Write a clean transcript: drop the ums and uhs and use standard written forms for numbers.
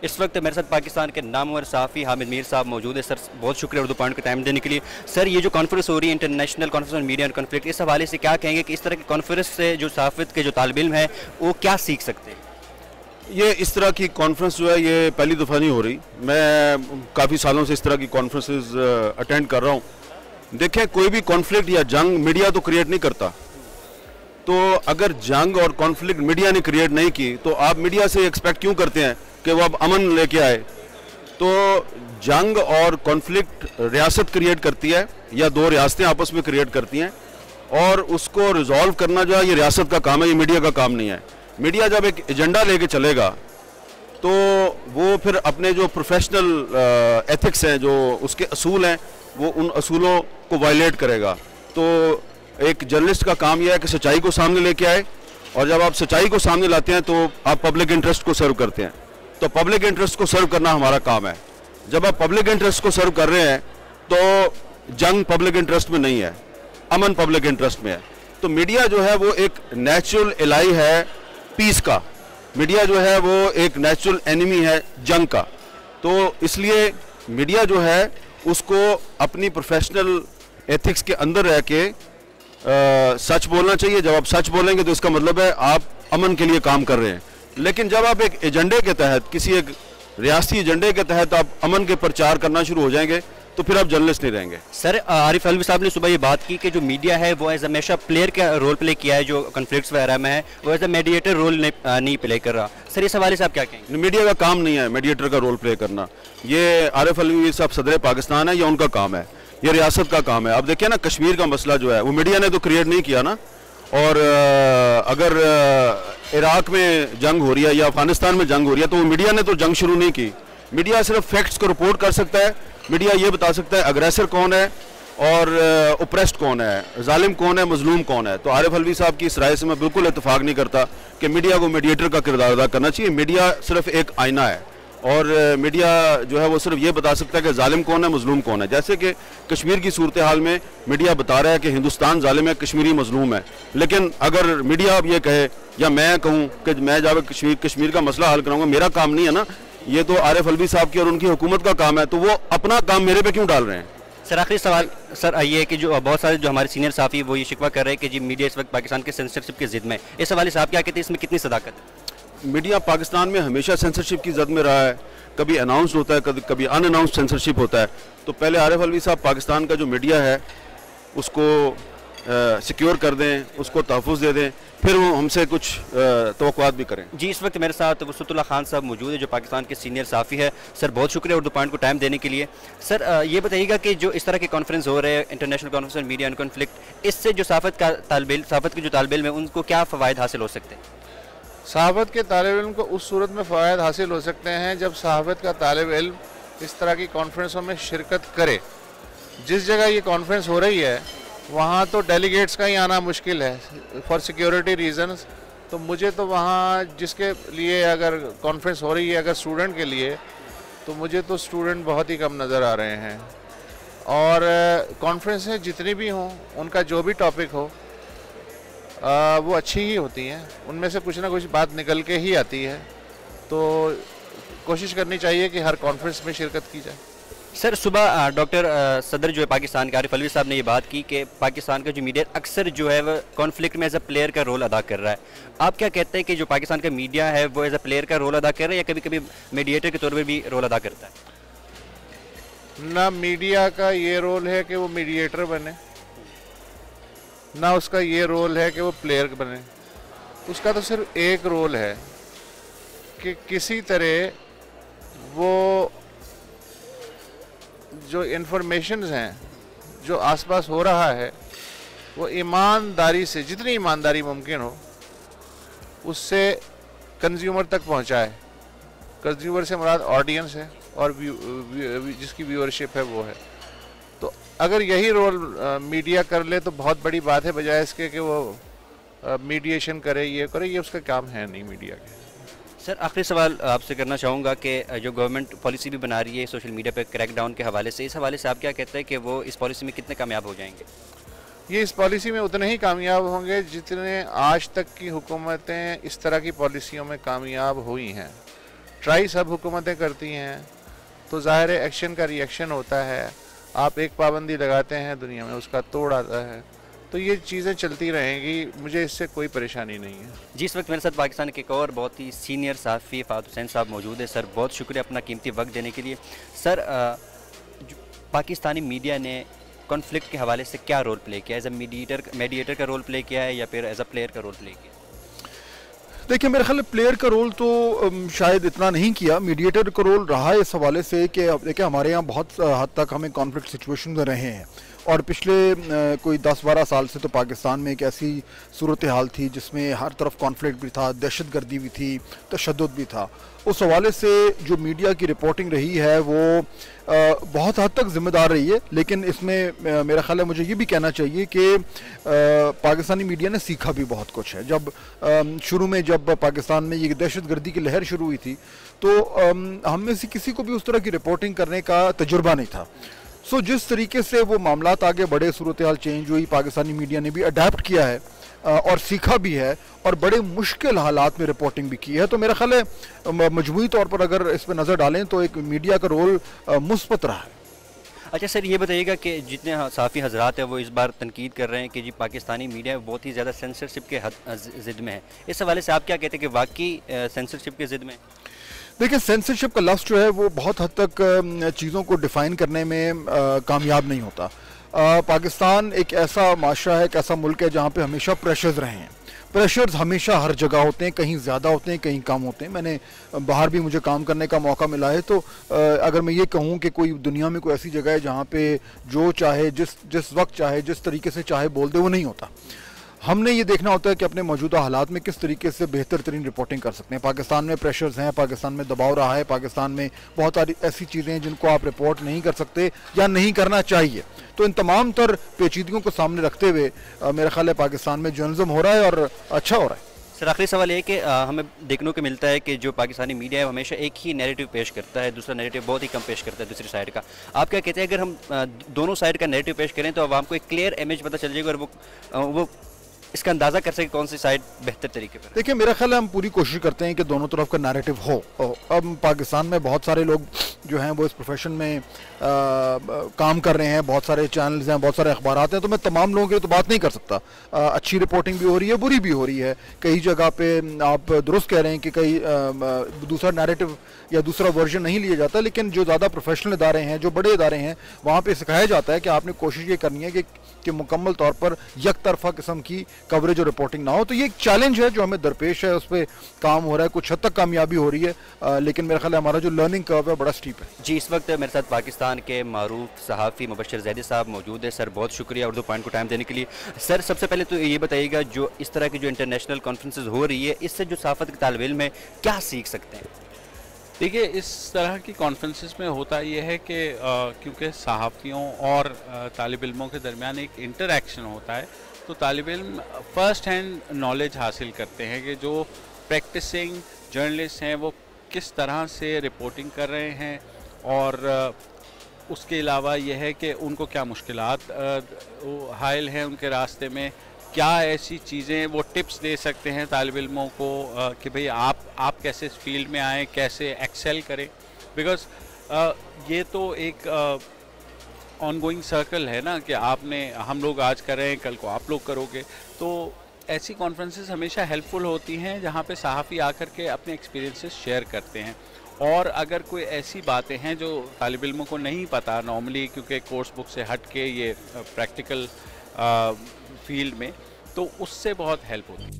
इस वक्त मेरे साथ पाकिस्तान के नामवर सहाफ़ी हामिद मीर साहब मौजूद है। सर बहुत शुक्रिया उर्दू पॉइंट का टाइम देने के लिए। सर ये जो कॉन्फ्रेंस हो रही है international conference on media and conflict, इस हवाले से क्या कहेंगे कि इस तरह की कॉन्फ्रेंस से जो सहाफ़त के जो तालिब इल्म है वो क्या सीख सकते हैं? ये इस तरह की कॉन्फ्रेंस जो है ये पहली दफ़ा नहीं हो रही। मैं काफ़ी सालों से इस तरह की कॉन्फ्रेंसेस अटेंड कर रहा हूँ। देखें, कोई भी कॉन्फ्लिक्ट या जंग मीडिया तो क्रिएट नहीं करता। तो अगर जंग और कॉन्फ्लिक्ट मीडिया ने क्रिएट नहीं की तो आप मीडिया से एक्सपेक्ट क्यों करते हैं कि वो अब अमन लेके आए? तो जंग और कॉन्फ्लिक्ट रियासत क्रिएट करती है या दो रियासतें आपस में क्रिएट करती हैं, और उसको रिजॉल्व करना जो है ये रियासत का काम है, ये मीडिया का काम नहीं है। मीडिया जब एक एजेंडा लेके चलेगा तो वो फिर अपने जो प्रोफेशनल एथिक्स हैं, जो उसके असूल हैं, वो उन असूलों को वायलेट करेगा। तो एक जर्नलिस्ट का काम यह है कि सच्चाई को सामने लेके आए, और जब आप सच्चाई को सामने लाते हैं तो आप पब्लिक इंटरेस्ट को सर्व करते हैं। तो पब्लिक इंटरेस्ट को सर्व करना हमारा काम है। जब आप पब्लिक इंटरेस्ट को सर्व कर रहे हैं तो जंग पब्लिक इंटरेस्ट में नहीं है, अमन पब्लिक इंटरेस्ट में है। तो मीडिया जो है वो एक नेचुरल एलाई है पीस का, मीडिया जो है वो एक नेचुरल एनिमी है जंग का। तो इसलिए मीडिया जो है उसको अपनी प्रोफेशनल एथिक्स के अंदर रह के सच बोलना चाहिए। जब आप सच बोलेंगे तो इसका मतलब है आप अमन के लिए काम कर रहे हैं। लेकिन जब आप एक एजेंडे के तहत, किसी एक रियासती एजेंडे के तहत आप अमन के प्रचार करना शुरू हो जाएंगे तो फिर आप जर्नलिस्ट नहीं रहेंगे। सर आरिफ अलवी साहब ने सुबह ये बात की कि जो मीडिया है वो एज हमेशा प्लेयर का रोल प्ले किया है, जो कॉन्फ्लिक्ट्स वगैरह में है वो एज ए मीडिएटर रोल नहीं प्ले कर रहा। सर इस हवाले से आप क्या कहेंगे? मीडिया का काम नहीं है मीडिएटर का रोल प्ले करना। ये आरिफ अलवी साहब सदर पाकिस्तान है, ये उनका काम है, ये रियासत का काम है। अब देखिए ना, कश्मीर का मसला जो है वो मीडिया ने तो क्रिएट नहीं किया ना। और अगर इराक में जंग हो रही है या अफगानिस्तान में जंग हो रही है तो वो मीडिया ने तो जंग शुरू नहीं की। मीडिया सिर्फ फैक्ट्स को रिपोर्ट कर सकता है। मीडिया ये बता सकता है अग्रेसर कौन है और ओप्रेस्ड कौन है, जालिम कौन है, मजलूम कौन है। तो आरिफ अलवी साहब की इस राय से मैं बिल्कुल इत्तेफाक नहीं करता कि मीडिया को मीडिएटर का किरदार अदा करना चाहिए। मीडिया सिर्फ एक आईना है, और मीडिया जो है वो सिर्फ ये बता सकता है कि जालिम कौन है, मजलूम कौन है। जैसे कि कश्मीर की सूरत हाल में मीडिया बता रहा है कि हिंदुस्तान जालिम है, कश्मीरी मजलूम है। लेकिन अगर मीडिया अब ये कहे या मैं कहूँ कि मैं जाकर कश्मीर का मसला हल कराऊंगा, मेरा काम नहीं है ना, ये तो आरिफ अलवी साहब की और उनकी हुकूमत का काम है। तो वो अपना काम मेरे पे क्यों डाल रहे हैं? सर आखिरी सवाल सर ये है कि जो बहुत सारे जो हमारे सीनियर साफी वो ये शिकवा कर रहे हैं कि जी मीडिया इस वक्त पाकिस्तान के सेंसरशिप की जिद में, इस हवाले से आप क्या कहते हैं, इसमें कितनी सदाकत है? मीडिया पाकिस्तान में हमेशा सेंसरशिप की जद में रहा है। कभी अनाउंस होता है, कभी अनअनाउंस्ड सेंसरशिप होता है। तो पहले आरिफ अलवी साहब पाकिस्तान का जो मीडिया है उसको सिक्योर कर दें, उसको तहफ़्फ़ुज़ दे दें, फिर वो हमसे कुछ तवक्कुआत भी करें। जी इस वक्त मेरे साथ वसअतुल्लाह खान साहब मौजूद है जो पाकिस्तान के सीनियर साफ़ी है। सर बहुत शुक्रिया उर्दू पॉइंट को टाइम देने के लिए। सर ये बताइएगा कि जो इस तरह के कॉन्फ्रेंस हो रहे हैं international conference on media and conflict, इससे जो सहाफ़त के जो तालिब इल्म है उनको क्या फ़वाइद हासिल हो सकते हैं? सहाफ़त के तालिब इल्म को उस सूरत में फ़वाइद हासिल हो सकते हैं जब सहाफ़त का तालिब इल्म इस तरह की कॉन्फ्रेंसों में शिरकत करे। जिस जगह ये कॉन्फ्रेंस हो रही है वहाँ तो डेलीगेट्स का ही आना मुश्किल है फॉर सिक्योरिटी रीजंस। तो मुझे तो वहाँ जिसके लिए अगर कॉन्फ्रेंस हो रही है, अगर स्टूडेंट के लिए, तो मुझे तो स्टूडेंट बहुत ही कम नज़र आ रहे हैं। और कॉन्फ्रेंसें जितनी भी हों, उनका जो भी टॉपिक हो, वो अच्छी ही होती हैं, उनमें से कुछ ना कुछ बात निकल के ही आती है। तो कोशिश करनी चाहिए कि हर कॉन्फ्रेंस में शिरकत की जाए। सर सुबह डॉक्टर सदर जो है पाकिस्तान के आरिफ अलवी साहब ने ये बात की कि पाकिस्तान का जो मीडिया अक्सर जो है वह कॉन्फ्लिक्ट में एज अ प्लेयर का रोल अदा कर रहा है। आप क्या कहते हैं कि जो पाकिस्तान का मीडिया है वो एज अ प्लेयर का रोल अदा कर रहा है या कभी कभी मीडिएटर के तौर पर भी रोल अदा करता है? ना मीडिया का ये रोल है कि वो मीडिएटर बने, ना उसका ये रोल है कि वो प्लेयर बने। उसका तो सिर्फ एक रोल है कि किसी तरह वो जो इन्फॉर्मेशंस हैं, जो आसपास हो रहा है, वो ईमानदारी से, जितनी ईमानदारी मुमकिन हो, उससे कंज्यूमर तक पहुंचाए। कंज्यूमर से मुराद ऑडियंस है और जिसकी व्यूअरशिप है वो है। तो अगर यही रोल मीडिया कर ले तो बहुत बड़ी बात है, बजाय इसके कि वो मीडिएशन करे, ये करे। ये उसका काम है नहीं मीडिया के। सर आखिरी सवाल आपसे करना चाहूँगा कि जो गवर्नमेंट पॉलिसी भी बना रही है सोशल मीडिया पर क्रैकडाउन के हवाले से, इस हवाले से आप क्या कहते हैं कि वो इस पॉलिसी में कितने कामयाब हो जाएंगे? ये इस पॉलिसी में उतने ही कामयाब होंगे जितने आज तक की हुकूमतें इस तरह की पॉलिसियों में कामयाब हुई हैं। ट्राई सब हुकूमतें करती हैं, तो ज़ाहिर है एक्शन का रिएक्शन होता है। आप एक पाबंदी लगाते हैं, दुनिया में उसका तोड़ आता है। तो ये चीज़ें चलती रहेंगी, मुझे इससे कोई परेशानी नहीं है। जी, इस वक्त मेरे साथ पाकिस्तान के एक और बहुत ही सीनियर सहाफ़ी फ़ात हुसैन साहब मौजूद है। सर, बहुत शुक्रिया अपना कीमती वक्त देने के लिए। सर, पाकिस्तानी मीडिया ने कॉन्फ्लिक्ट के हवाले से क्या रोल प्ले किया? एज ए मीडिएटर का रोल प्ले किया है या फिर एज अ प्लेयर का रोल प्ले किया? देखिए, मेरे ख्याल में प्लेयर का रोल तो शायद इतना नहीं किया, मीडिएटर का रोल रहा है इस हवाले से कि अब देखिए हमारे यहाँ बहुत हद तक हमें कॉन्फ्लिक्ट सिचुएशन में रहे हैं, और पिछले कोई 10-12 साल से तो पाकिस्तान में एक ऐसी सूरत हाल थी जिसमें हर तरफ कॉन्फ्लिक्ट भी था, दहशतगर्दी भी थी, तशद्दुद भी था। उस हवाले से जो मीडिया की रिपोर्टिंग रही है वो बहुत हद तक ज़िम्मेदार रही है, लेकिन इसमें मेरा ख्याल है मुझे ये भी कहना चाहिए कि पाकिस्तानी मीडिया ने सीखा भी बहुत कुछ है। जब शुरू में जब पाकिस्तान में ये दहशतगर्दी की लहर शुरू हुई थी तो हम में से किसी को भी उस तरह की रिपोर्टिंग करने का तजुर्बा नहीं था। सो जिस तरीके से वो मामलात आगे बढ़े, सूरत हाल चेंज हुई, पाकिस्तानी मीडिया ने भी अडेप्ट किया है और सीखा भी है और बड़े मुश्किल हालात में रिपोर्टिंग भी की है। तो मेरा ख्याल है मजमूई तौर पर अगर इस पर नज़र डालें तो एक मीडिया का रोल मुस्बत रहा है। अच्छा सर, ये बताइएगा कि जितने सहाफ़ी हजरात हैं वो इस बार तनकीद कर रहे हैं कि जी पाकिस्तानी मीडिया बहुत ही ज़्यादा सेंसरशिप के ज़िद में है, इस हवाले से आप क्या कहते हैं कि वाकई सेंसरशिप के ज़िद में? देखिए, सेंसरशिप का लफ्ज़ जो है वो बहुत हद तक चीज़ों को डिफ़ाइन करने में कामयाब नहीं होता। पाकिस्तान एक ऐसा माशरा है, एक ऐसा मुल्क है जहाँ पे हमेशा प्रेशर्स रहे हैं। प्रेशर्स हमेशा हर जगह होते हैं, कहीं ज़्यादा होते हैं, कहीं कम होते हैं। मैंने बाहर भी मुझे काम करने का मौका मिला है, तो अगर मैं ये कहूँ कि कोई दुनिया में कोई ऐसी जगह है जहाँ पे जो चाहे जिस वक्त चाहे जिस तरीके से चाहे बोल दे, वो नहीं होता। हमने ये देखना होता है कि अपने मौजूदा हालात में किस तरीके से बेहतर तरीन रिपोर्टिंग कर सकते हैं। पाकिस्तान में प्रेशर्स हैं, पाकिस्तान में दबाव रहा है, पाकिस्तान में बहुत सारी ऐसी चीज़ें हैं जिनको आप रिपोर्ट नहीं कर सकते या नहीं करना चाहिए। तो इन तमाम तर पेचीदगियों को सामने रखते हुए मेरा ख्याल है पाकिस्तान में जर्नलिज्म हो रहा है और अच्छा हो रहा है। सर, आखिरी सवाल ये कि हमें देखने को मिलता है कि जो पाकिस्तानी मीडिया है हमेशा एक ही नैरेटिव पेश करता है, दूसरा नैरेटिव बहुत ही कम पेश करता है दूसरी साइड का। आप क्या कहते हैं, अगर हम दोनों साइड का नैरेटिव पेश करें तो आवाम को एक क्लियर इमेज पता चल जाएगा और वो इसका अंदाज़ा कर सके कौन सी साइड बेहतर तरीके पर? देखिए, मेरा ख्याल है हम पूरी कोशिश करते हैं कि दोनों तरफ का नैरेटिव हो। अब पाकिस्तान में बहुत सारे लोग जो हैं वो इस प्रोफेशन में काम कर रहे हैं, बहुत सारे चैनल्स हैं, बहुत सारे अखबारात हैं, तो मैं तमाम लोगों की तो बात नहीं कर सकता। अच्छी रिपोर्टिंग भी हो रही है, बुरी भी हो रही है। कई जगह पे आप दुरुस्त कह रहे हैं कि कई दूसरा नैरेटिव या दूसरा वर्जन नहीं लिया जाता, लेकिन जो ज़्यादा प्रोफेशनल इदारे हैं, जो बड़े इदारे हैं, वहाँ पे सिखाया जाता है कि आपने कोशिश ये करनी है कि मुकम्मल तौर पर एक तरफा किस्म की कवरेज और रिपोर्टिंग ना हो। तो ये एक चैलेंज है जो हमें दरपेश है, उस पर काम हो रहा है, कुछ हद तक कामयाबी हो रही है, लेकिन मेरा ख्याल है हमारा जो लर्निंग कर्व है बड़ा स्टीप है। जी, इस वक्त मेरे साथ पाकिस्तान के मारूफ सहाफ़ी मुबश्शिर ज़ैदी साहब मौजूद है। सर, बहुत शुक्रिया उर्दू पॉइंट को टाइम देने के लिए। सर, सबसे पहले तो ये बताइएगा, जो इस तरह की जो इंटरनेशनल कॉन्फ्रेंसेज हो रही है, इससे जो सहाफ़त के तालिब इल्म है क्या सीख सकते हैं? देखिए, इस तरह की कॉन्फ्रेंसेस में होता यह है कि क्योंकि सहाफ़ियों और तालिब इल्मों के दरमियान एक इंटरेक्शन होता है, तो तालिब इल्म फ़र्स्ट हैंड नॉलेज हासिल करते हैं कि जो प्रैक्टिसिंग जर्नलिस्ट हैं वो किस तरह से रिपोर्टिंग कर रहे हैं, और उसके अलावा यह है कि उनको क्या मुश्किलात हायल हैं उनके रास्ते में, क्या ऐसी चीज़ें वो टिप्स दे सकते हैं तालिब इल्मों को कि भाई आप कैसे इस फील्ड में आएँ, कैसे एक्सेल करें। बिकॉज़ ये तो एक ऑनगोइंग सर्कल है ना, कि हम लोग आज कर रहे हैं, कल को आप लोग करोगे। तो ऐसी कॉन्फ्रेंसेस हमेशा हेल्पफुल होती हैं जहाँ पे सहाफ़ी आकर के अपने एक्सपीरियंसेस शेयर करते हैं, और अगर कोई ऐसी बातें हैं जो तालिब इल्मों को नहीं पता नॉर्मली, क्योंकि कोर्स बुक से हट के ये प्रैक्टिकल फील्ड में, तो उससे बहुत हेल्प होती है।